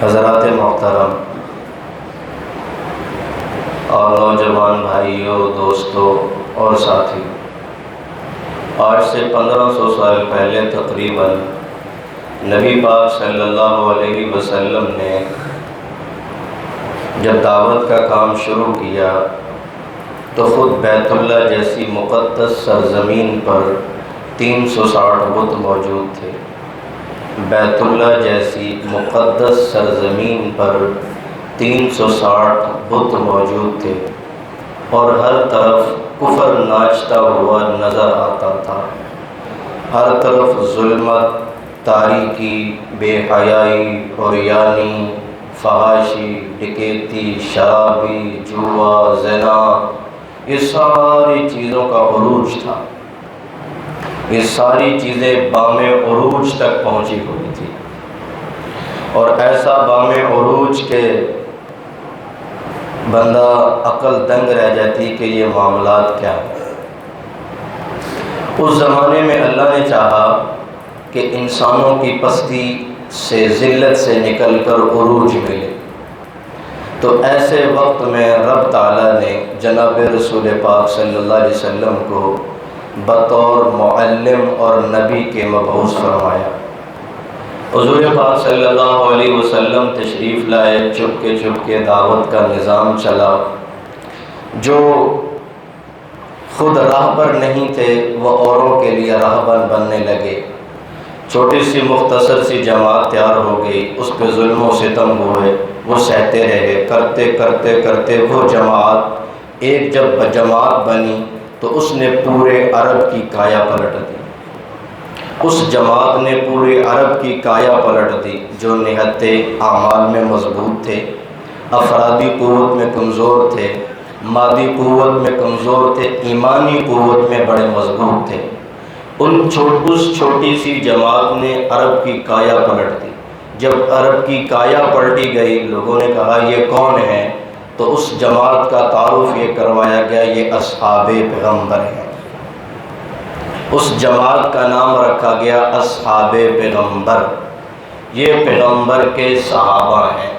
حضرات محترم اور نوجوان بھائیوں، دوستوں اور ساتھی، آج سے 1500 سال پہلے تقریباً نبی پاک صلی اللہ علیہ وسلم نے جب دعوت کا کام شروع کیا تو خود بیت اللہ جیسی مقدس سرزمین پر 360 بت موجود تھے۔ بیت اللہ جیسی مقدس سرزمین پر 360 بت موجود تھے اور ہر طرف کفر ناچتا ہوا نظر آتا تھا۔ ہر طرف ظلمت، تاریکی، بے حیائی، عریانی، فحاشی، ڈکیتی، شرابی، جوا، زنا، یہ ساری چیزوں کا عروج تھا۔ یہ ساری چیزیں بام عروج تک پہنچی ہوئی تھی، اور ایسا بام عروج کہ بندہ عقل دنگ رہ جاتی کہ یہ معاملات کیا ہیں۔ اس زمانے میں اللہ نے چاہا کہ انسانوں کی پستی سے، ذلت سے نکل کر عروج ملے، تو ایسے وقت میں رب تعالیٰ نے جناب رسول پاک صلی اللہ علیہ وسلم کو بطور معلم اور نبی کے مبعوث فرمایا۔ حضور پاک صلی اللہ علیہ وسلم تشریف لائے، چپ کے دعوت کا نظام چلا۔ جو خود راہبر نہیں تھے وہ اوروں کے لیے راہبر بننے لگے۔ چھوٹی سی مختصر سی جماعت تیار ہو گئی، اس پہ ظلم و ستم ہوئے، وہ سہتے رہے۔ کرتے وہ جماعت ایک جب جماعت بنی تو اس نے پورے عرب کی کایا پلٹ دی۔ اس جماعت نے پورے عرب کی کایا پلٹ دی۔ جو نہتے اعمال میں مضبوط تھے، افرادی قوت میں کمزور تھے، مادی قوت میں کمزور تھے، ایمانی قوت میں بڑے مضبوط تھے، اس چھوٹی سی جماعت نے عرب کی کایا پلٹ دی۔ جب عرب کی کایا پلٹی گئی، لوگوں نے کہا یہ کون ہے؟ تو اس جماعت کا تعارف یہ کروایا گیا، یہ اصحاب پیغمبر ہیں۔ اس جماعت کا نام رکھا گیا اصحاب پیغمبر۔ یہ پیغمبر کے صحابہ ہیں،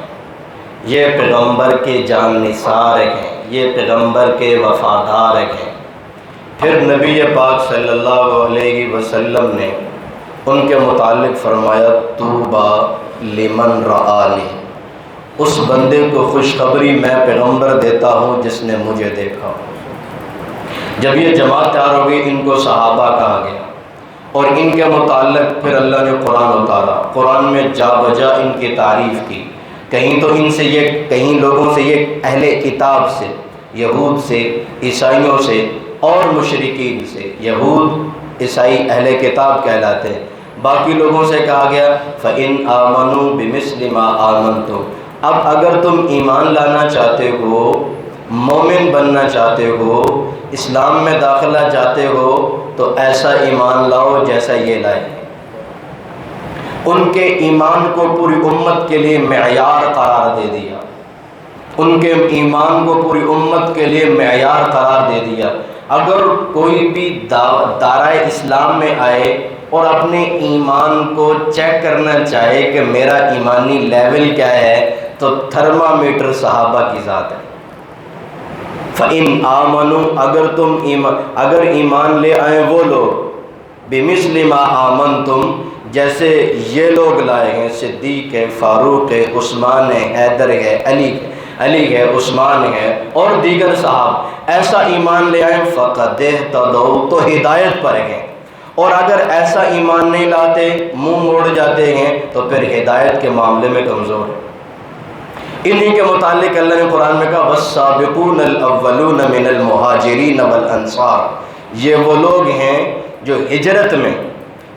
یہ پیغمبر کے جان نثار ہیں، یہ پیغمبر کے وفادار ہیں۔ پھر نبی پاک صلی اللہ علیہ وسلم نے ان کے متعلق فرمایا، طوبی لمن رآنی، اس بندے کو خوشخبری میں پیغمبر دیتا ہوں جس نے مجھے دیکھا۔ جب یہ جماعت تیار ہو گئی، ان کو صحابہ کہا گیا، اور ان کے متعلق پھر اللہ نے قرآن اتارا۔ قرآن میں جا بجا ان کی تعریف کی۔ کہیں لوگوں سے یہ اہل کتاب سے، یہود سے، عیسائیوں سے اور مشرکین سے، یہود عیسائی اہل کتاب کہلاتے ہیں، باقی لوگوں سے کہا گیا فَإِنْ آمَنُوا بِمِثْلِ مَا آمَنْتُمْ۔ اب اگر تم ایمان لانا چاہتے ہو، مومن بننا چاہتے ہو، اسلام میں داخلہ چاہتے ہو، تو ایسا ایمان لاؤ جیسا یہ لائے۔ ان کے ایمان کو پوری امت کے لیے معیار قرار دے دیا، ان کے ایمان کو پوری امت کے لیے معیار قرار دے دیا۔ اگر کوئی بھی دائرۂ اسلام میں آئے اور اپنے ایمان کو چیک کرنا چاہے کہ میرا ایمانی لیول کیا ہے، تو تھرمامیٹر صحابہ کی ذات ہے۔ فَإِنْ آمَنُوا، اگر ایمان لے آئیں وہ لوگ، بِمِثْلِ مَا آمَنْتُمْ، جیسے یہ لوگ لائے ہیں، صدیق ہے، فاروق ہے، عثمان ہے، حیدر ہے، علی ہے، عثمان ہے اور دیگر صحاب، ایسا ایمان لے آئیں، فَقَدِ اهْتَدَوْا، تو ہدایت پر ہیں۔ اور اگر ایسا ایمان نہیں لاتے، منہ موڑ جاتے ہیں، تو پھر ہدایت کے معاملے میں کمزور ہیں۔ انہی کے متعلق اللہ نے قرآن میں کہا وَالسَّابِقُونَ الْأَوَّلُونَ مِنَ الْمُهَاجِرِينَ وَالْأَنصَارِ، یہ وہ لوگ ہیں جو ہجرت میں،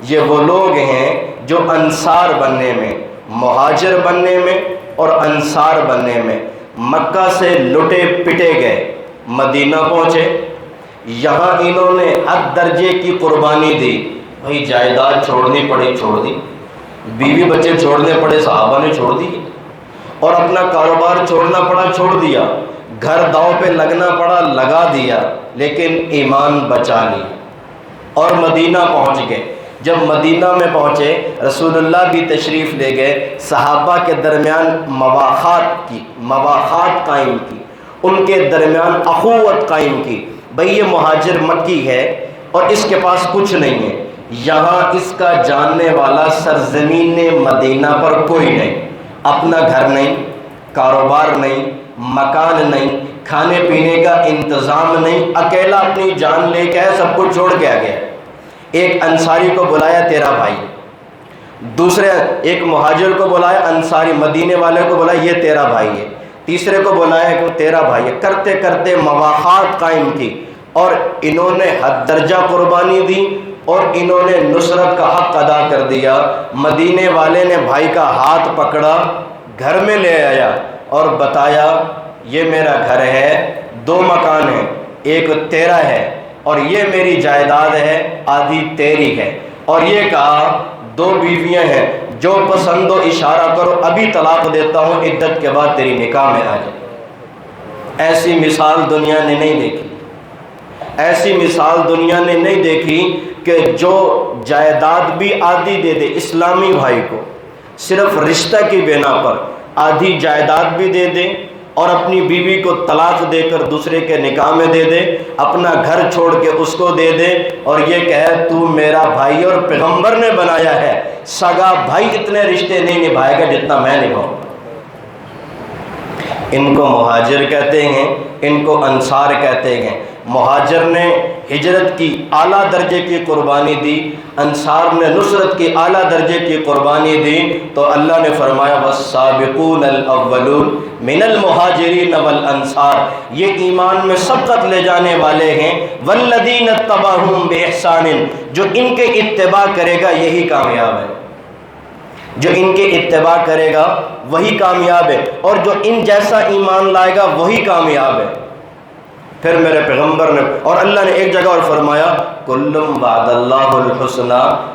یہ وہ لوگ ہیں جو انصار بننے میں، مہاجر بننے میں اور انصار بننے میں مکہ سے لٹے پٹے گئے، مدینہ پہنچے، یہاں انہوں نے حد درجے کی قربانی دی۔ بھائی جائیداد چھوڑنی پڑی، چھوڑ دی، بیوی بچے چھوڑنے پڑے، صحابہ نے چھوڑ دی، اور اپنا کاروبار چھوڑنا پڑا، چھوڑ دیا، گھر داؤ پہ لگنا پڑا، لگا دیا، لیکن ایمان بچا لیا اور مدینہ پہنچ گئے۔ جب مدینہ میں پہنچے رسول اللہ بھی تشریف لے گئے، صحابہ کے درمیان مواخات قائم کی، ان کے درمیان اخوت قائم کی۔ بھئی یہ مہاجر مکی ہے اور اس کے پاس کچھ نہیں ہے، یہاں اس کا جاننے والا سرزمین مدینہ پر کوئی نہیں، اپنا گھر نہیں، کاروبار نہیں، مکان نہیں، کھانے پینے کا انتظام نہیں، اکیلا اپنی جان لے کے سب کچھ چھوڑ کے آ گیا۔ ایک انصاری کو بلایا تیرا بھائی، دوسرے ایک مہاجر کو بلایا، انصاری مدینے والے کو بلایا یہ تیرا بھائی ہے، تیسرے کو بلایا کہ تیرا بھائی ہے۔ کرتے کرتے مواخات قائم کی اور انہوں نے حد درجہ قربانی دی اور انہوں نے نصرت کا حق ادا کر دیا۔ مدینے والے نے بھائی کا ہاتھ پکڑا، گھر میں لے آیا اور بتایا یہ میرا گھر ہے، 2 مکان ہیں، ایک تیرا ہے اور یہ میری جائیداد ہے، آدھی تیری ہے، اور یہ کہا 2 بیویاں ہیں، جو پسند ہو اشارہ کرو، ابھی طلاق دیتا ہوں، عدت کے بعد تیری نکاح میں آ جائے۔ ایسی مثال دنیا نے نہیں دیکھی، ایسی مثال دنیا نے نہیں دیکھی کہ جو جائیداد بھی آدھی دے دے اسلامی بھائی کو، صرف رشتہ کی بنا پر آدھی جائیداد بھی دے دے اور اپنی بیوی کو طلاق دے کر دوسرے کے نکاح میں دے دے، اپنا گھر چھوڑ کے اس کو دے دے اور یہ کہے تو میرا بھائی اور پیغمبر نے بنایا ہے، سگا بھائی اتنے رشتے نہیں نبھائے گا جتنا میں نبھاؤں۔ ان کو مہاجر کہتے ہیں، ان کو انصار کہتے ہیں۔ مہاجر نے ہجرت کی اعلیٰ درجے کی قربانی دی، انصار نے نصرت کی اعلیٰ درجے کی قربانی دی، تو اللہ نے فرمایا والسابقون الاولون من المہاجرین والانصار، یہ ایمان میں سبقت لے جانے والے ہیں، والذین اتبعوہم بإحسان، جو ان کے اتباع کرے گا یہی کامیاب ہے، جو ان کے اتباع کرے گا وہی کامیاب ہے، اور جو ان جیسا ایمان لائے گا وہی کامیاب ہے۔ پھر میرے پیغمبر نے، اور اللہ نے ایک جگہ اور فرمایا کلم وعد اللہ الحسنہ،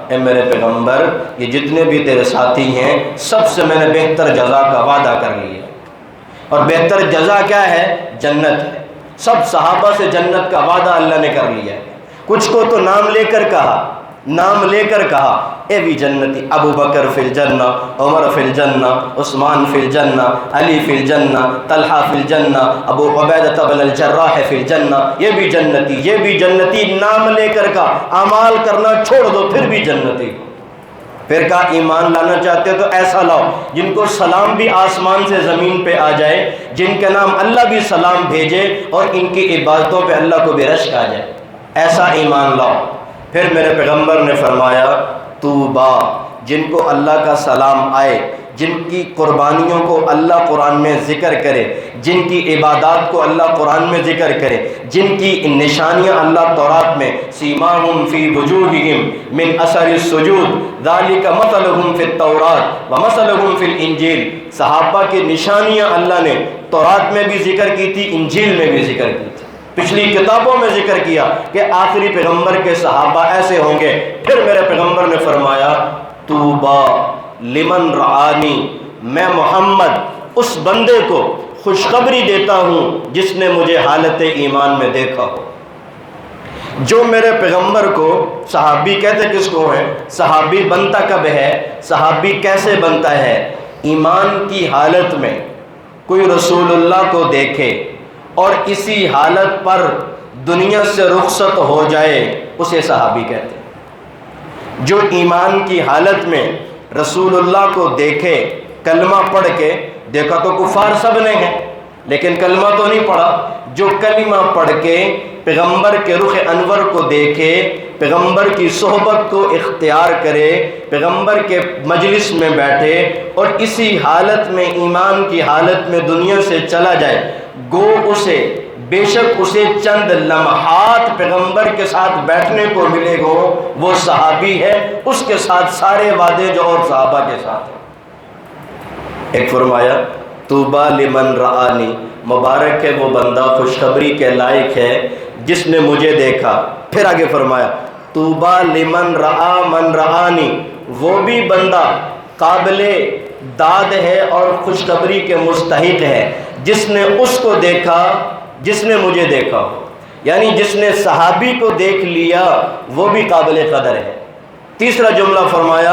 اے میرے پیغمبر یہ جتنے بھی تیرے ساتھی ہیں سب سے میں نے بہتر جزا کا وعدہ کر لیا، اور بہتر جزا کیا ہے؟ جنت ہے۔ سب صحابہ سے جنت کا وعدہ اللہ نے کر لیا، کچھ کو تو نام لے کر کہا، نام لے کر کہا اے بھی جنتی، ابو بکر فی الجنہ، عمر فی الجنہ، عثمان فی الجنہ، علی فی الجنہ، طلحہ فی الجنہ، ابو عبیدہ بن الجراح فی الجنہ، یہ بھی جنتی، یہ بھی جنتی، نام لے کر کہا، اعمال کرنا چھوڑ دو پھر بھی جنتی۔ پھر کہا ایمان لانا چاہتے ہو تو ایسا لاؤ جن کو سلام بھی آسمان سے زمین پہ آ جائے، جن کے نام اللہ بھی سلام بھیجے اور ان کی عبادتوں پہ اللہ کو بھی رشک آ جائے، ایسا ایمان لاؤ۔ پھر میرے پیغمبر نے فرمایا طوبیٰ، جن کو اللہ کا سلام آئے، جن کی قربانیوں کو اللہ قرآن میں ذکر کرے، جن کی عبادات کو اللہ قرآن میں ذکر کرے، جن کی نشانیاں اللہ تورات میں سیماہم فی وجوہہم من اثر السجود ذالک مثلہم فی التوراۃ ومثلہم فی الانجیل، صحابہ کی نشانیاں اللہ نے تورات میں بھی ذکر کی تھی، انجیل میں بھی ذکر کی تھی، پچھلی کتابوں میں ذکر کیا کہ آخری پیغمبر کے صحابہ ایسے ہوں گے۔ پھر میرے پیغمبر نے فرمایا طوبیٰ لمن رعانی، میں محمد اس بندے کو خوشخبری دیتا ہوں جس نے مجھے حالت ایمان میں دیکھا ہو۔ جو میرے پیغمبر کو، صحابی کہتے کس کو ہے؟ صحابی بنتا کب ہے؟ صحابی کیسے بنتا ہے؟ ایمان کی حالت میں کوئی رسول اللہ کو دیکھے اور اسی حالت پر دنیا سے رخصت ہو جائے اسے صحابی کہتے ہیں۔ جو ایمان کی حالت میں رسول اللہ کو دیکھے، کلمہ پڑھ کے، دیکھا تو کفار سب نے ہیں لیکن کلمہ تو نہیں پڑھا، جو کلمہ پڑھ کے پیغمبر کے رخ انور کو دیکھے، پیغمبر کی صحبت کو اختیار کرے، پیغمبر کے مجلس میں بیٹھے اور اسی حالت میں، ایمان کی حالت میں دنیا سے چلا جائے، گو اسے، بے شک اسے چند لمحات پیغمبر کے ساتھ بیٹھنے کو ملے گو، وہ صحابی ہے، اس کے ساتھ سارے وعدے جو اور صحابہ کے ساتھ ہیں۔ ایک فرمایا طوبیٰ لمن رعانی، مبارک ہے وہ بندہ، خوشخبری کے لائق ہے جس نے مجھے دیکھا۔ پھر آگے فرمایا طوبیٰ لمن رعا من رعانی، وہ بھی بندہ قابل داد ہے اور خوشخبری کے مستحق ہے جس نے اس کو دیکھا جس نے مجھے دیکھا ہو، یعنی جس نے صحابی کو دیکھ لیا وہ بھی قابل قدر ہے۔ تیسرا جملہ فرمایا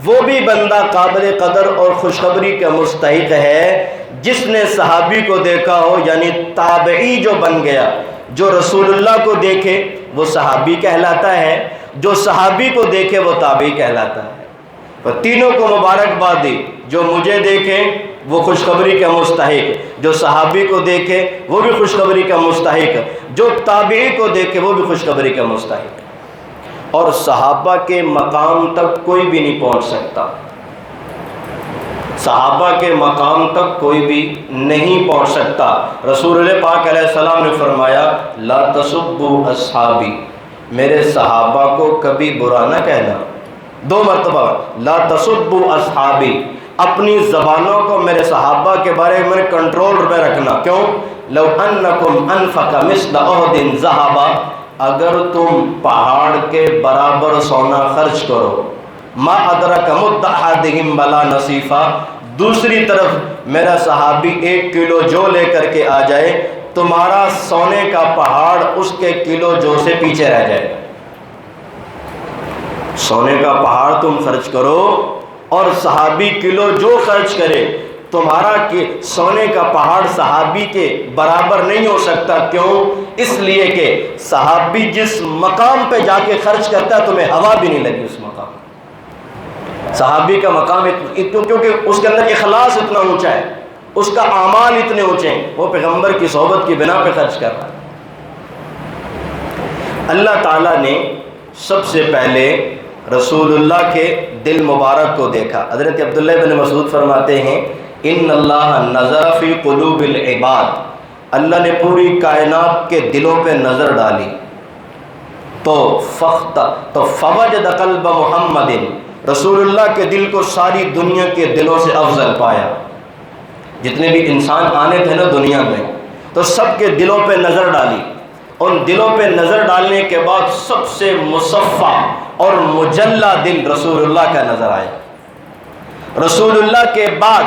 وہ بھی بندہ قابل قدر اور خوشخبری کا مستحق ہے جس نے صحابی کو دیکھا ہو، یعنی تابعی جو بن گیا، جو رسول اللہ کو دیکھے وہ صحابی کہلاتا ہے، جو صحابی کو دیکھے وہ تابعی کہلاتا ہے۔ پر تینوں کو مبارکباد دی، جو مجھے دیکھے وہ خوشخبری کا مستحق، جو صحابی کو دیکھے وہ بھی خوشخبری کا مستحق، جو تابعی کو دیکھے وہ بھی خوشخبری کا مستحق۔ اور صحابہ کے مقام تک کوئی بھی نہیں پہنچ سکتا، صحابہ کے مقام تک کوئی بھی نہیں پہنچ سکتا۔ رسول اللہ پاک علیہ السلام نے فرمایا لا تسبوا اصحابی، میرے صحابہ کو کبھی برا نہ کہنا۔ 2 مرتبہ لا تسبوا اصحابی، اپنی زبانوں کو میرے صحابہ کے بارے میں کنٹرول میں رکھنا۔ کیوں؟ لو انکم انفق مثل احد ذہبا، اگر تم پہاڑ کے برابر سونا خرچ کرو، ما ادرک مد احدہم ولا نصیفا، دوسری طرف میرا صحابی 1 کلو جو لے کر کے آ جائے، تمہارا سونے کا پہاڑ اس کے کلو جو سے پیچھے رہ جائے گا۔ سونے کا پہاڑ تم خرچ کرو اور صحابی کلو جو خرچ کرے، تمہارا سونے کا پہاڑ صحابی کے برابر نہیں ہو سکتا۔ کیوں؟ اس لیے کہ صحابی جس مقام پہ جا کے خرچ کرتا ہے تمہیں ہوا بھی نہیں لگی اس مقام۔ صحابی کا مقام کیونکہ اس کے اندر اخلاص اتنا اونچا ہے، اس کا اعمال اتنے اونچے ہیں، وہ پیغمبر کی صحبت کی بنا پہ خرچ کر رہا ہے۔ اللہ تعالیٰ نے سب سے پہلے رسول اللہ کے دل مبارک کو دیکھا۔ حضرت عبداللہ بن مسعود فرماتے ہیں ان اللہ نظر فی قلوب العباد، اللہ نے پوری کائنات کے دلوں پہ نظر ڈالی تو فوجد قلب محمد، رسول اللہ کے دل کو ساری دنیا کے دلوں سے افضل پایا۔ جتنے بھی انسان آنے تھے نا دنیا میں، تو سب کے دلوں پہ نظر ڈالی، ان دلوں پہ نظر ڈالنے کے بعد سب سے مصفا اور مجلہ دل رسول اللہ کا نظر آیا۔ رسول اللہ کے بعد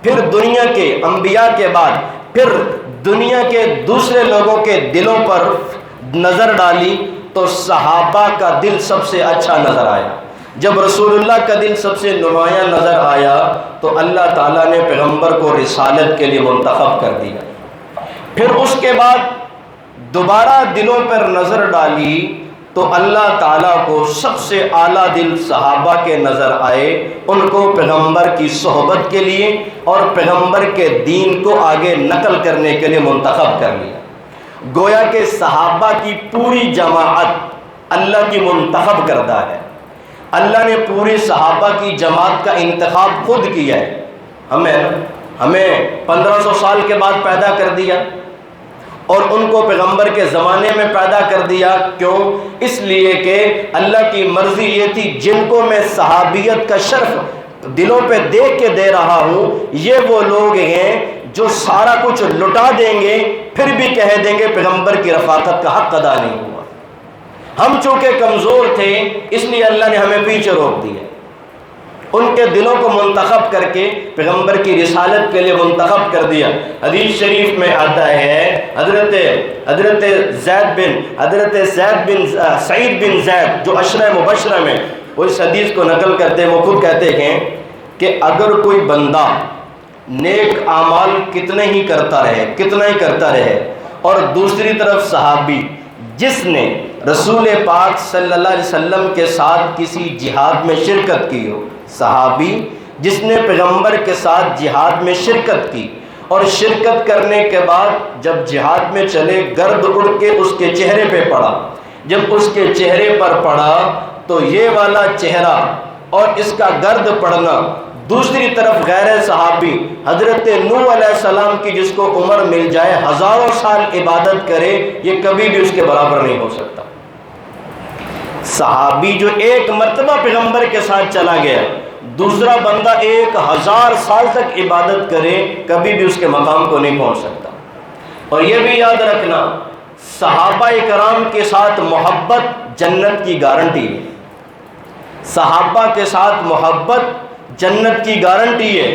پھر دنیا کے انبیاء کے بعد پھر دنیا کے دوسرے لوگوں کے دلوں پر نظر ڈالی تو صحابہ کا دل سب سے اچھا نظر آیا۔ جب رسول اللہ کا دل سب سے نمایاں نظر آیا تو اللہ تعالیٰ نے پیغمبر کو رسالت کے لیے منتخب کر دیا۔ پھر اس کے بعد دوبارہ دلوں پر نظر ڈالی تو اللہ تعالیٰ کو سب سے اعلیٰ دل صحابہ کے نظر آئے، ان کو پیغمبر کی صحبت کے لیے اور پیغمبر کے دین کو آگے نقل کرنے کے لیے منتخب کر لیا۔ گویا کہ صحابہ کی پوری جماعت اللہ کی منتخب کردہ ہے، اللہ نے پوری صحابہ کی جماعت کا انتخاب خود کیا ہے۔ ہمیں 1500 سال کے بعد پیدا کر دیا اور ان کو پیغمبر کے زمانے میں پیدا کر دیا۔ کیوں؟ اس لیے کہ اللہ کی مرضی یہ تھی جن کو میں صحابیت کا شرف دلوں پہ دیکھ کے دے رہا ہوں، یہ وہ لوگ ہیں جو سارا کچھ لٹا دیں گے پھر بھی کہہ دیں گے پیغمبر کی رفاقت کا حق ادا نہیں ہوا۔ ہم چونکہ کمزور تھے اس لیے اللہ نے ہمیں پیچھے روک دیا۔ ان کے دلوں کو منتخب کر کے پیغمبر کی رسالت کے لیے منتخب کر دیا۔ حدیث شریف میں آتا ہے حضرت سعید بن زید جو عشرہ مبشرہ میں وہ اس حدیث کو نقل کرتے ہیں، وہ خود کہتے ہیں کہ اگر کوئی بندہ نیک اعمال کتنا ہی کرتا رہے اور دوسری طرف صحابی جس نے رسول پاک صلی اللہ علیہ وسلم کے ساتھ کسی جہاد میں شرکت کی ہو، صحابی جس نے پیغمبر کے ساتھ جہاد میں شرکت کی اور شرکت کرنے کے بعد جب جہاد میں چلے گرد اڑ کے اس کے چہرے پہ پڑا، جب اس کے چہرے پر پڑا تو یہ والا چہرہ اور اس کا گرد پڑنا، دوسری طرف غیر صحابی حضرت نوح علیہ السلام کی جس کو عمر مل جائے ہزاروں سال عبادت کرے، یہ کبھی بھی اس کے برابر نہیں ہو سکتا۔ صحابی جو ایک مرتبہ پیغمبر کے ساتھ چلا گیا، دوسرا بندہ 1000 سال تک عبادت کرے کبھی بھی اس کے مقام کو نہیں پہنچ سکتا۔ اور یہ بھی یاد رکھنا صحابہ کرام کے ساتھ محبت جنت کی گارنٹی ہے، صحابہ کے ساتھ محبت جنت کی گارنٹی ہے۔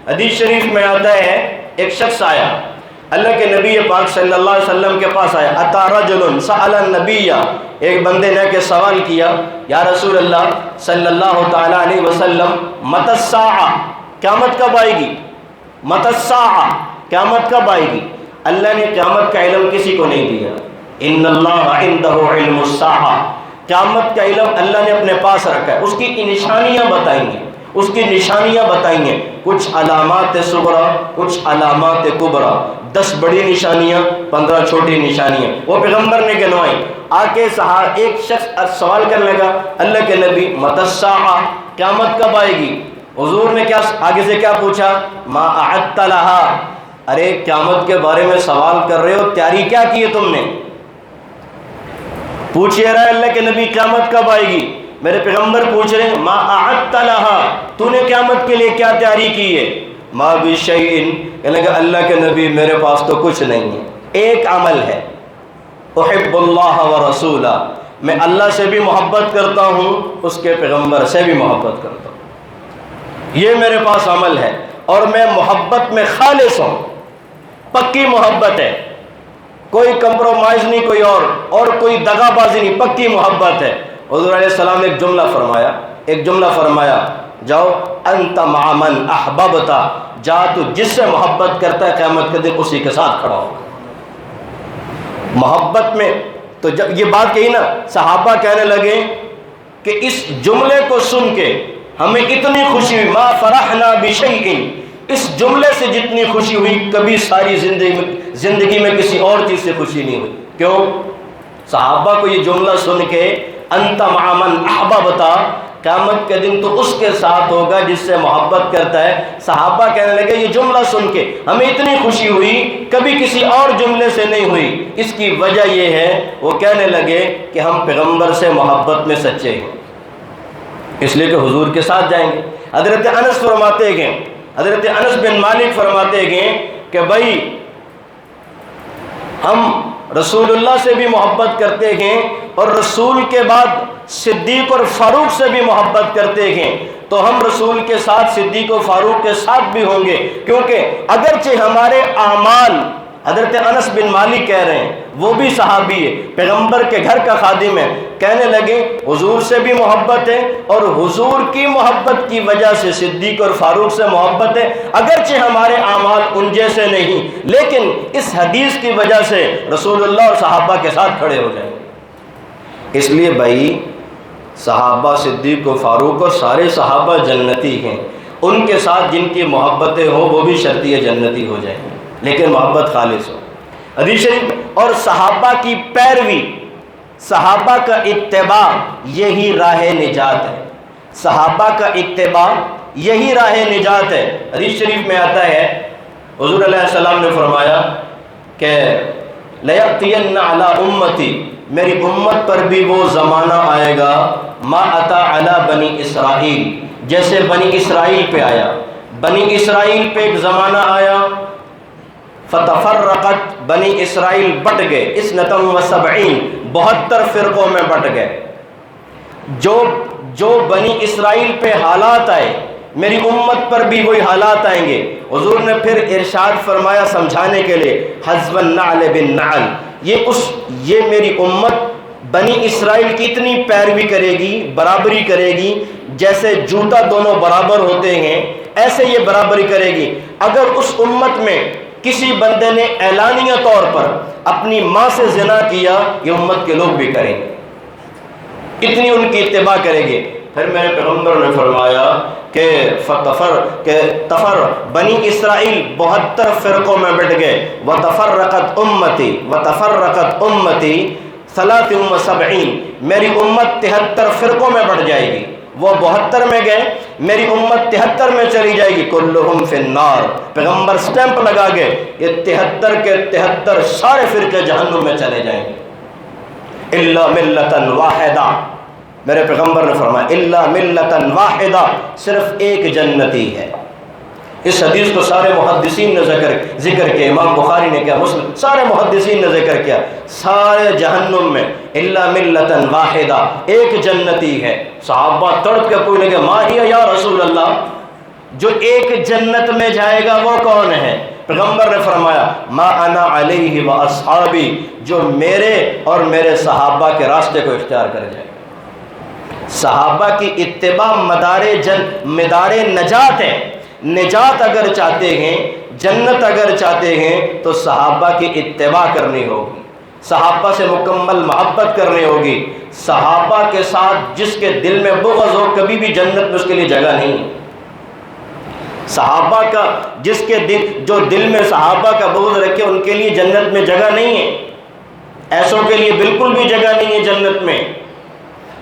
حدیث شریف میں آتا ہے ایک شخص آیا اللہ کے نبی پاک صلی اللہ علیہ وسلم کے پاس آیا، اتا رجل سأل النبی، ایک بندے نے کہ سوال کیا، یا رسول اللہ صلی اللہ تعالیٰ علیہ وسلم، متی الساعہ، قیامت کب آئے گی؟ متی الساعہ، قیامت کب آئے گی؟ اللہ نے قیامت کا علم کسی کو نہیں دیا، ان اللہ عندہ علم الساعہ، قیامت کا علم اللہ نے اپنے پاس رکھا ہے، اس کی نشانیاں بتائیں گے، اس کی نشانیاں بتائیں گے، کچھ علامات صغریٰ، کچھ علامات کبریٰ، 10 بڑی نشانیاں، 15 چھوٹی نشانیاں، وہ پیغمبر نے گنوائیں۔ آ کے ایک شخص سوال کرنے لگا، اللہ کے نبی متی الساعہ، قیامت کب آئے گی؟ حضور نے کیا آگے سے کیا پوچھا؟ ما اعدت لہا، ارے قیامت کے بارے میں سوال کر رہے ہو، تیاری کیا کی ہے تم نے؟ پوچھے رہا ہے اللہ کے نبی قیامت کب آئے گی؟ میرے پیغمبر پوچھ رہے ہیں ما اعدت لہا، تو نے قیامت کے لیے کیا تیاری کی ہے؟ ما بشیء، کہنے لگا اللہ کے نبی میرے پاس تو کچھ نہیں ہے، ایک عمل ہے، احب اللہ ورسولہ، میں اللہ سے بھی محبت کرتا ہوں، اس کے پیغمبر سے بھی محبت کرتا ہوں، یہ میرے پاس عمل ہے، اور میں محبت میں خالص ہوں، پکی محبت ہے، کوئی کمپرومائز نہیں، کوئی اور کوئی دغا بازی نہیں، پکی محبت ہے۔ حضور علیہ السلام نے ایک جملہ فرمایا، جاؤ انت مع من احببت، جا تو جس سے محبت کرتا ہے قیامت کے دن اسی کے ساتھ کھڑا ہو۔ محبت میں تو جب یہ بات کہی نا، صحابہ کہنے لگے کہ اس جملے کو سن کے ہمیں اتنی خوشی ہوئی، ما فرحنا بشیء، اس جملے سے جتنی خوشی ہوئی کبھی ساری زندگی میں کسی اور چیز سے خوشی نہیں ہوئی۔ کیوں؟ صحابہ کو یہ جملہ سن کے انت مع من احببت، قیامت کے دن تو اس کے ساتھ ہوگا جس سے محبت کرتا ہے۔ صحابہ کہنے لگے یہ جملہ سن کے ہمیں اتنی خوشی ہوئی کبھی کسی اور جملے سے نہیں ہوئی۔ اس کی وجہ یہ ہے، وہ کہنے لگے کہ ہم پیغمبر سے محبت میں سچے ہیں، اس لیے کہ حضور کے ساتھ جائیں گے۔ حضرت انس فرماتے ہیں، حضرت انس بن مالک فرماتے ہیں کہ بھائی ہم رسول اللہ سے بھی محبت کرتے ہیں، اور رسول کے بعد صدیق اور فاروق سے بھی محبت کرتے ہیں، تو ہم رسول کے ساتھ صدیق و فاروق کے ساتھ بھی ہوں گے، کیونکہ اگرچہ ہمارے اعمال، حضرت انس بن مالک کہہ رہے ہیں، وہ بھی صحابی ہے، پیغمبر کے گھر کا خادم ہے، کہنے لگے حضور سے بھی محبت ہے، اور حضور کی محبت کی وجہ سے صدیق اور فاروق سے محبت ہے، اگرچہ ہمارے اعمال ان جیسے نہیں، لیکن اس حدیث کی وجہ سے رسول اللہ اور صحابہ کے ساتھ کھڑے ہو جائیں گے۔ اس لیے بھائی صحابہ، صدیق و فاروق اور سارے صحابہ جنتی ہیں، ان کے ساتھ جن کی محبتیں ہوں وہ بھی شرطیہ جنتی ہو جائیں گے، لیکن محبت خالص ہو۔ حدیث شریف اور صحابہ کی پیروی، صحابہ کا اتباع یہی راہ نجات ہے، صحابہ کا اتباع یہی راہ نجات ہے۔ حدیث شریف میں آتا ہے، حضور علیہ السلام نے فرمایا کہ لَيَأْتِيَنَّ عَلَىٰ أُمَّتِي، میری امت پر بھی وہ زمانہ آئے گا، ما اتا علی بنی اسرائیل، جیسے بنی اسرائیل پہ آیا۔ بنی اسرائیل پہ ایک زمانہ آیا، فتفرقت، بنی اسرائیل بٹ گئے، اثنتا و سبعین، 72 فرقوں میں بٹ گئے۔ جو بنی اسرائیل پہ حالات آئے، میری امت پر بھی وہی حالات آئیں گے۔ حضور نے پھر ارشاد فرمایا سمجھانے کے لیے، حذف النعل بالنعل، یہ میری امت بنی اسرائیل کی اتنی پیروی کرے گی، برابری کرے گی، جیسے جوتا دونوں برابر ہوتے ہیں ایسے یہ برابری کرے گی۔ اگر اس امت میں کسی بندے نے اعلانیہ طور پر اپنی ماں سے زنا کیا، یہ امت کے لوگ بھی کریں گے، اتنی ان کی اتباع کریں گے۔ پھر میرے پیغمبر نے فرمایا کہ تفر بنی اسرائیل 72 فرقوں میں بٹ گئے، وتفرقت امتی 73، میری امت 73 فرقوں میں بٹ جائے گی۔ وہ 72 میں گئے، میری امت 73 میں چلی جائے گی، کلہم فی النار، پیغمبر سٹیمپ لگا گئے، یہ 73 کے 73 سارے فرقے جہنم میں چلے جائیں گے، الا ملتا واحدہ، میرے پیغمبر نے فرمایا الا ملتا واحدہ، صرف ایک جنتی ہے۔ اس حدیث کو سارے محدثین نے ذکر کیا، امام بخاری نے کیا، مسلم، سارے محدثین نے ذکر کیا، سارے جہنم میں الا ملتا واحدہ، ایک جنتی ہے۔ صحابہ تڑپ کے پوچھنے لگے ما ہی یا رسول اللہ، جو ایک جنت میں جائے گا وہ کون ہے؟ پیغمبر نے فرمایا ما انا علیہ و اصحابی، جو میرے اور میرے صحابہ کے راستے کو اختیار کر جائے گا۔ صحابہ کی اتباع مدار نجات ہے۔ نجات اگر چاہتے ہیں، جنت اگر چاہتے ہیں تو صحابہ کی اتباع کرنی ہوگی، صحابہ سے مکمل محبت کرنی ہوگی۔ صحابہ کے ساتھ جس کے دل میں بغض ہو کبھی بھی جنت میں اس کے لیے جگہ نہیں ہے۔ صحابہ کا جو دل میں صحابہ کا بغض رکھے ان کے لیے جنت میں جگہ نہیں ہے، ایسوں کے لیے بالکل بھی جگہ نہیں ہے جنت میں۔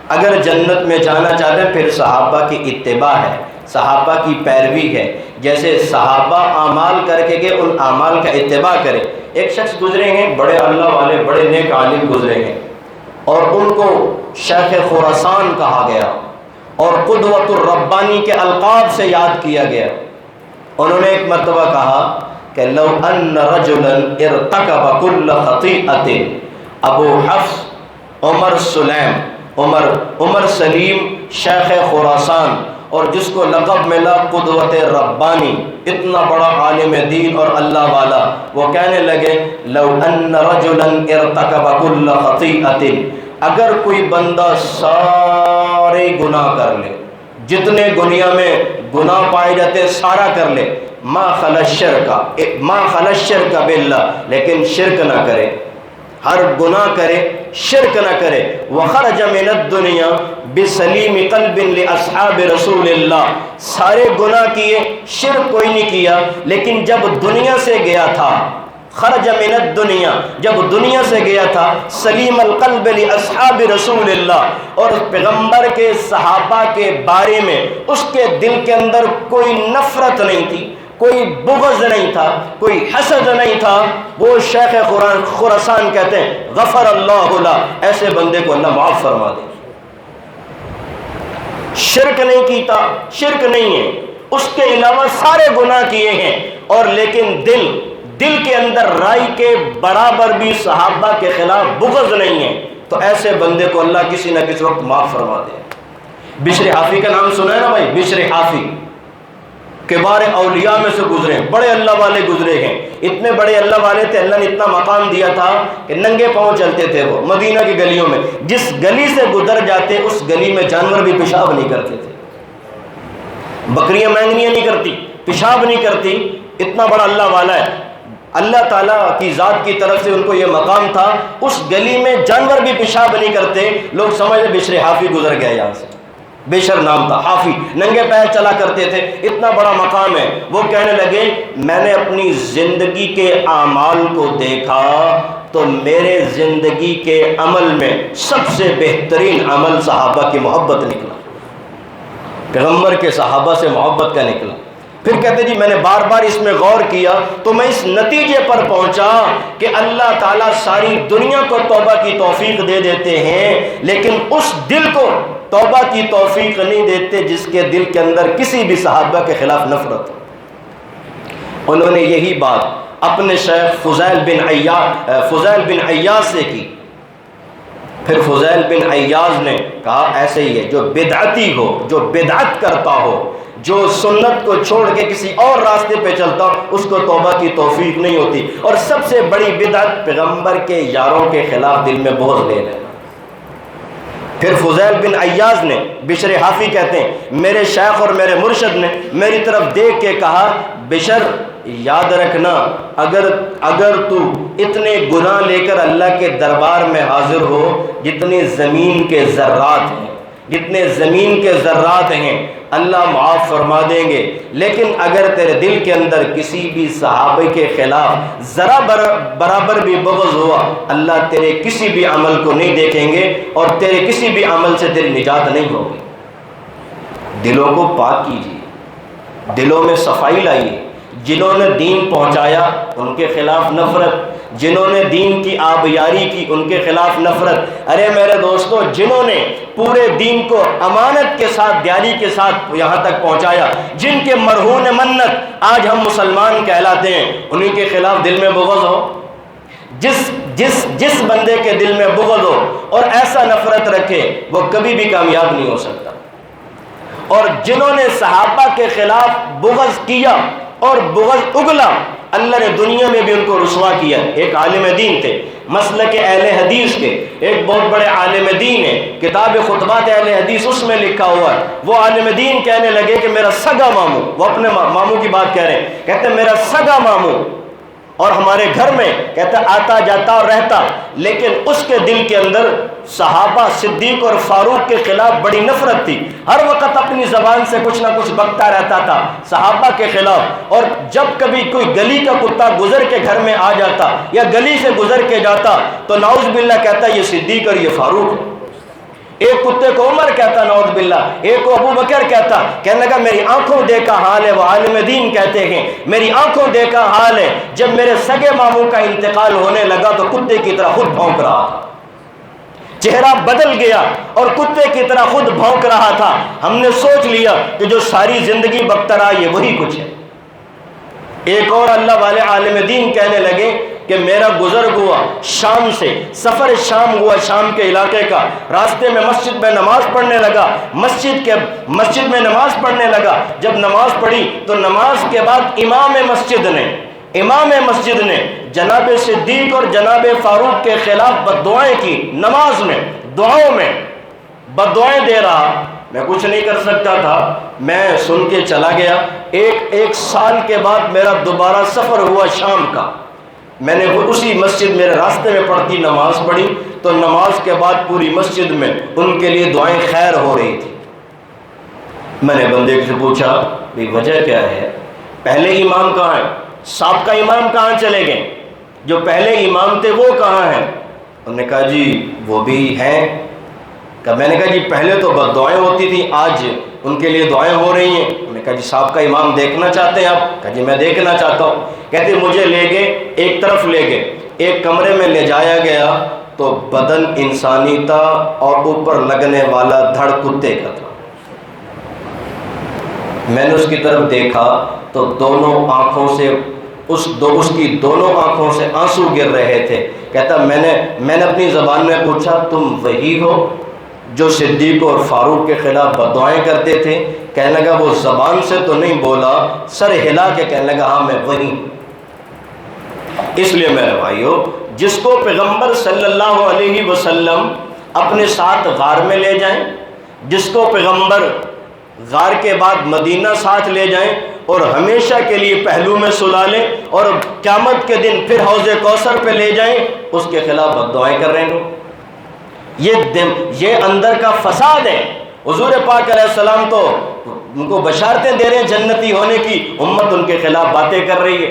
اگر جنت میں جانا چاہتے ہیں پھر صحابہ کی اتباع ہے، صحابہ کی پیروی ہے، جیسے صحابہ اعمال کر کے کہ ان اعمال کا اتباع کرے۔ ایک شخص گزرے ہیں، بڑے اللہ والے، بڑے نیک عالم گزرے ہیں، اور ان کو شیخ خراسان کہا گیا اور قدوۃ الربانی کے القاب سے یاد کیا گیا۔ انہوں نے ایک مرتبہ کہا کہ لو ان رجلا ارتکب کل خطیئۃ، ابو حفص عمر سلیم شیخ خراسان، اور جس کو لقب ملا قدوۃ ربانی، اتنا بڑا عالم دین اور اللہ والا، وہ کہنے لگے لو ان رجلا ارتکب کل خطیئۃ، اگر کوئی بندہ سارے گناہ کر لے، جتنے دنیا میں گناہ پائے جاتے سارا کر لے، ما خلا الشرک باللہ، لیکن شرک نہ کرے، ہر گناہ کرے، شرک نہ کرے، وخرج من الدنیا بسلیم قلب لاصحاب رسول اللہ، سارے گناہ کیے، شرک کوئی نہیں کیا، لیکن جب دنیا سے گیا تھا، خرج من الدنیا، جب دنیا سے گیا تھا، سلیم القلب لاصحاب رسول اللہ، اور پیغمبر کے صحابہ کے بارے میں اس کے دل کے اندر کوئی نفرت نہیں تھی، کوئی بغض نہیں تھا، کوئی حسد نہیں تھا، وہ شیخ خراسان کہتے ہیں غفر اللہ لہ، ایسے بندے کو اللہ معاف فرما دے۔ شرک نہیں کیتا، شرک نہیں ہے، اس کے علاوہ سارے گناہ کیے ہیں، اور لیکن دل کے اندر رائی کے برابر بھی صحابہ کے خلاف بغض نہیں ہے، تو ایسے بندے کو اللہ کسی نہ کسی وقت معاف فرما دے۔ بشر حافی کا نام سنا ہے نا بھائی؟ بشر حافی کبار اولیاء میں سے گزرے، بڑے اللہ والے گزرے ہیں، اتنے بڑے اللہ والے تھے، اللہ نے اتنا مقام دیا تھا کہ ننگے پاؤں چلتے تھے وہ مدینہ کی گلیوں میں، جس گلی سے گزر جاتے اس گلی میں جانور بھی پیشاب نہیں کرتے تھے، بکریاں مینگنیاں نہیں کرتی، پیشاب نہیں کرتی، اتنا بڑا اللہ والا ہے۔ اللہ تعالیٰ کی ذات کی طرف سے ان کو یہ مقام تھا، اس گلی میں جانور بھی پیشاب نہیں کرتے، لوگ سمجھے بشر حافی گزر گئے یہاں سے، بشر نام تھا، حافی، ننگے پیر چلا کرتے تھے، اتنا بڑا مقام ہے۔ وہ کہنے لگے میں نے اپنی زندگی کے اعمال کو دیکھا تو میرے زندگی کے عمل میں سب سے بہترین عمل صحابہ کی محبت نکلا، پیغمبر کے صحابہ سے محبت کا نکلا۔ پھر کہتے جی میں نے بار بار اس میں غور کیا تو میں اس نتیجے پر پہنچا کہ اللہ تعالیٰ ساری دنیا کو توبہ کی توفیق دے دیتے ہیں، لیکن اس دل کو توبہ کی توفیق نہیں دیتے جس کے دل کے اندر کسی بھی صحابہ کے خلاف نفرت ہو۔ انہوں نے یہی بات اپنے شیخ فضیل بن عیاض سے کی۔ پھر فضیل بن عیاض نے کہا ایسے ہی ہے، جو بدعتی ہو، جو بدعت کرتا ہو، جو سنت کو چھوڑ کے کسی اور راستے پہ چلتا ہو، اس کو توبہ کی توفیق نہیں ہوتی، اور سب سے بڑی بدعت پیغمبر کے یاروں کے خلاف دل میں بغض لے لینا۔ پھر فضیل بن عیاض نے، بشر حافی کہتے ہیں میرے شیخ اور میرے مرشد نے میری طرف دیکھ کے کہا بشر یاد رکھنا، اگر تو اتنے گناہ لے کر اللہ کے دربار میں حاضر ہو جتنے زمین کے ذرات ہیں اللہ معاف فرما دیں گے، لیکن اگر تیرے دل کے اندر کسی بھی صحابہ کے خلاف ذرا برابر بھی بغض ہوا، اللہ تیرے کسی بھی عمل کو نہیں دیکھیں گے اور تیرے کسی بھی عمل سے تیری نجات نہیں ہوگی۔ دلوں کو پاک کیجیے، دلوں میں صفائی لائیے۔ جنہوں نے دین پہنچایا ان کے خلاف نفرت، جنہوں نے دین کی آبیاری کی ان کے خلاف نفرت۔ ارے میرے دوستو، جنہوں نے پورے دین کو امانت کے ساتھ، دیاری کے ساتھ یہاں تک پہنچایا، جن کے مرہون منت آج ہم مسلمان کہلاتے ہیں، انہیں کے خلاف دل میں بغض ہو۔ جس بندے کے دل میں بغض ہو اور ایسا نفرت رکھے وہ کبھی بھی کامیاب نہیں ہو سکتا۔ اور جنہوں نے صحابہ کے خلاف بغض کیا اور بغض اگلا، اللہ نے دنیا میں بھی ان کو رسوا کیا۔ ایک عالم دین تھے، مسلک اہل حدیث کے، ایک بہت بڑے عالم دین ہے، کتاب خطبات اہل حدیث اس میں لکھا ہوا ہے۔ وہ عالم دین کہنے لگے کہ میرا سگا ماموں، وہ اپنے ماموں کی بات کہہ رہے ہیں، کہتے ہیں میرا سگا ماموں اور ہمارے گھر میں کہتا آتا جاتا اور رہتا، لیکن اس کے دل کے اندر صحابہ صدیق اور فاروق کے خلاف بڑی نفرت تھی، ہر وقت اپنی زبان سے کچھ نہ کچھ بکتا رہتا تھا صحابہ کے خلاف، اور جب کبھی کوئی گلی کا کتا گزر کے گھر میں آ جاتا یا گلی سے گزر کے جاتا تو نعوذ باللہ کہتا یہ صدیق اور یہ فاروق ہے۔ ایک کتے کو عمر کہتا نعوذ باللہ، ایک کو ابو بکر کہتا، کہنے لگا میری آنکھوں دیکھا حال ہے، وہ عالم دین کہتے ہیں میری آنکھوں دیکھا حال ہے، جب میرے سگے ماموں کا انتقال ہونے لگا تو کتے کی طرح خود بھونک رہا تھا، چہرہ بدل گیا اور کتے کی طرح خود بھونک رہا تھا۔ ہم نے سوچ لیا کہ جو ساری زندگی بکتا رہا یہ وہی کچھ ہے۔ ایک اور اللہ والے عالم دین کہنے لگے کہ میرا گزر ہوا شام سے، سفر شام ہوا شام کے علاقے کا، راستے میں مسجد میں نماز پڑھنے لگا، مسجد میں نماز پڑھنے لگا، جب نماز پڑھی تو نماز کے بعد امام مسجد نے جناب صدیق اور جناب فاروق کے خلاف بددعائیں کی، نماز میں دعاؤں میں بددعائیں دے رہا۔ میں کچھ نہیں کر سکتا تھا، میں سن کے چلا گیا۔ ایک سال کے بعد میرا دوبارہ سفر ہوا شام کا، میں نے اسی مسجد میرے راستے میں پڑھتی نماز پڑھی تو نماز کے بعد پوری مسجد میں ان کے لیے دعائیں خیر ہو رہی تھی۔ میں نے بندے سے پوچھا بھئی وجہ کیا ہے، پہلے امام کہاں ہیں، سابقہ امام کہاں چلے گئے، جو پہلے امام تھے وہ کہاں ہیں؟ انہوں نے کہا جی وہ بھی ہیں۔ میں نے کہا جی پہلے تو بد دعائیں ہوتی تھیں، آج ان کے لیے دعائیں ہو رہی ہیں۔ انہوں نے کہا جی صاحب کا امام دیکھنا چاہتے ہیں آپ؟ کہا جی میں دیکھنا چاہتا ہوں۔ کہتے مجھے لے گئے ایک طرف، لے گئے ایک کمرے میں لے جایا گیا تو بدن انسانی تھا اور اوپر لگنے والا دھڑ کتے کا تھا۔ میں نے اس کی طرف دیکھا تو دونوں آنکھوں سے اس کی دونوں آنکھوں سے آنسو گر رہے تھے۔ کہتا میں نے اپنی زبان میں پوچھا تم وہی ہو جو صدیق اور فاروق کے خلاف بددعائیں کرتے تھے؟ کہنے لگا وہ زبان سے تو نہیں بولا، سر ہلا کے کہنے لگا ہاں میں وہی۔ اس لیے میرے بھائیو، جس کو پیغمبر صلی اللہ علیہ وسلم اپنے ساتھ غار میں لے جائیں، جس کو پیغمبر غار کے بعد مدینہ ساتھ لے جائیں اور ہمیشہ کے لیے پہلو میں سلا لیں اور قیامت کے دن پھر حوض کوثر پہ لے جائیں، اس کے خلاف بددعائیں کر رہے ہیں۔ یہ اندر کا فساد ہے۔ حضور پاک علیہ السلام تو ان کو بشارتیں دے رہے ہیں جنتی ہونے کی، امت ان کے خلاف باتیں کر رہی ہے۔